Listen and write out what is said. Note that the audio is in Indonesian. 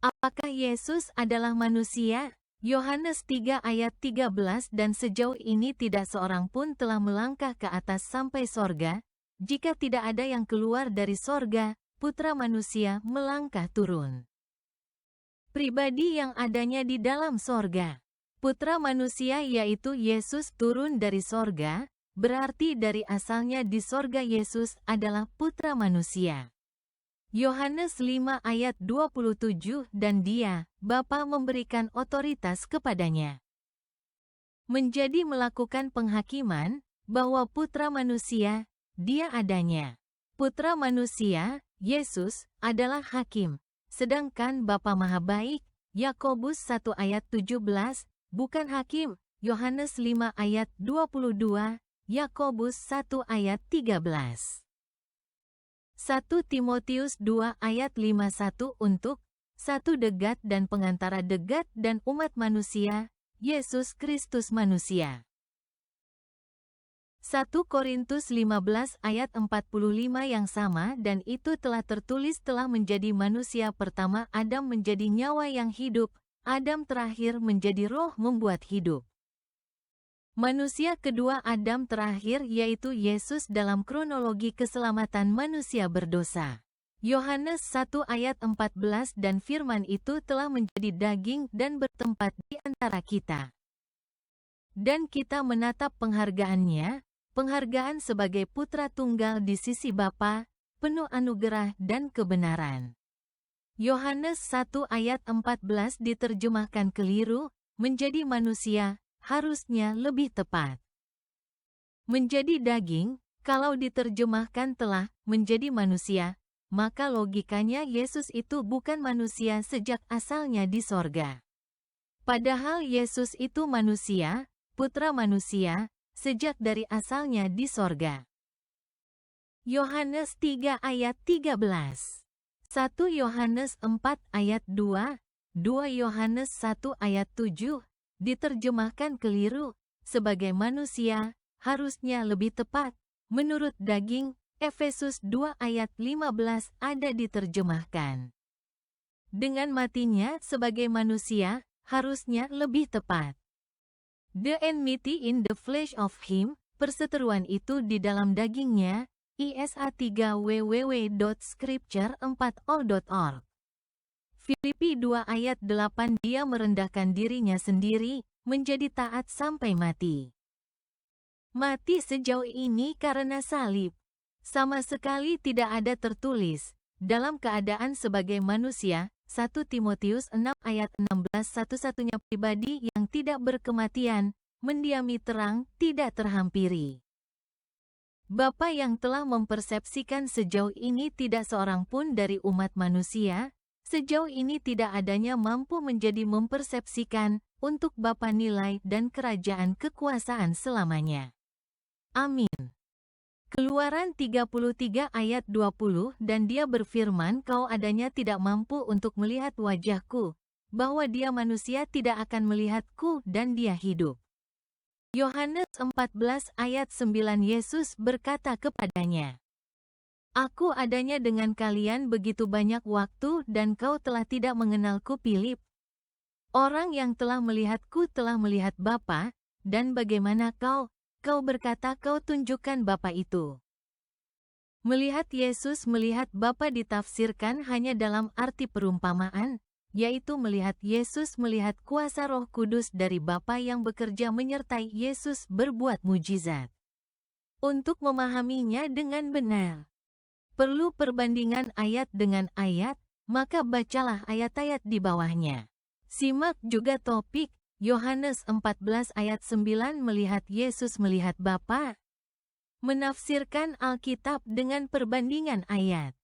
Apakah Yesus adalah manusia? Yohanes 3 ayat 13 Dan sejauh ini tidak seorang pun telah melangkah ke atas sampai sorga, jika tidak ada yang keluar dari sorga, Putra Manusia melangkah turun. Pribadi yang adanya di dalam sorga. Putra Manusia yaitu Yesus turun dari sorga, berarti dari asalnya di sorga Yesus adalah Putra Manusia. Yohanes 5 ayat 27 Dan dia, Bapa memberikan otoritas kepadanya. Menjadi melakukan penghakiman, bahwa Putra Manusia, dia adanya. Putra Manusia, Yesus, adalah hakim. Sedangkan Bapa Maha Baik, Yakobus 1 ayat 17, bukan hakim, Yohanes 5 ayat 22, Yakobus 1 ayat 13. 1 Timotius 2 ayat 51 Untuk satu degat dan pengantara degat dan umat manusia, Yesus Kristus manusia. 1 Korintus 15 ayat 45 yang sama dan itu telah tertulis telah menjadi manusia pertama Adam menjadi nyawa yang hidup, Adam terakhir menjadi roh membuat hidup. Manusia kedua Adam terakhir yaitu Yesus dalam kronologi keselamatan manusia berdosa. Yohanes 1 ayat 14 Dan firman itu telah menjadi daging dan bertempat di antara kita. Dan kita menatap penghargaannya, penghargaan sebagai putra tunggal di sisi Bapa, penuh anugerah dan kebenaran. Yohanes 1 ayat 14 diterjemahkan keliru, menjadi manusia, harusnya lebih tepat. Menjadi daging, kalau diterjemahkan telah menjadi manusia, maka logikanya Yesus itu bukan manusia sejak asalnya di sorga. Padahal Yesus itu manusia, putra manusia, sejak dari asalnya di sorga. Yohanes 3 ayat 13. 1 Yohanes 4 ayat 2, 2 Yohanes 1 ayat 7, diterjemahkan keliru, sebagai manusia, harusnya lebih tepat, menurut daging, Efesus 2 ayat 15 ada diterjemahkan. Dengan matinya sebagai manusia, harusnya lebih tepat. The enmity in the flesh of him, perseteruan itu di dalam dagingnya, ISA 3 www.scripture4all.org. Filipi 2 ayat 8 Dia merendahkan dirinya sendiri, menjadi taat sampai mati. Mati sejauh ini karena salib. Sama sekali tidak ada tertulis, dalam keadaan sebagai manusia, 1 Timotius 6 ayat 16 Satu-satunya pribadi yang tidak berkematian, mendiami terang, tidak terhampiri. Bapa yang telah mempersepsikan sejauh ini tidak seorang pun dari umat manusia, sejauh ini tidak adanya mampu menjadi mempersepsikan, untuk Bapa nilai dan kerajaan kekuasaan selamanya. Amin. Keluaran 33 ayat 20 Dan dia berfirman kau adanya tidak mampu untuk melihat wajahku, bahwa dia manusia tidak akan melihatku dan dia hidup. Yohanes 14 ayat 9 Yesus berkata kepadanya, Aku adanya dengan kalian begitu banyak waktu dan kau telah tidak mengenalku Philip. Orang yang telah melihatku telah melihat Bapa, dan bagaimana kau? Kau berkata kau tunjukkan Bapa itu. Melihat Yesus melihat Bapa ditafsirkan hanya dalam arti perumpamaan, yaitu melihat Yesus melihat kuasa Roh Kudus dari Bapa yang bekerja menyertai Yesus berbuat mujizat. Untuk memahaminya dengan benar, perlu perbandingan ayat dengan ayat, maka bacalah ayat-ayat di bawahnya. Simak juga topik, Yohanes 14 ayat 9 melihat Yesus melihat Bapa. Menafsirkan Alkitab dengan perbandingan ayat.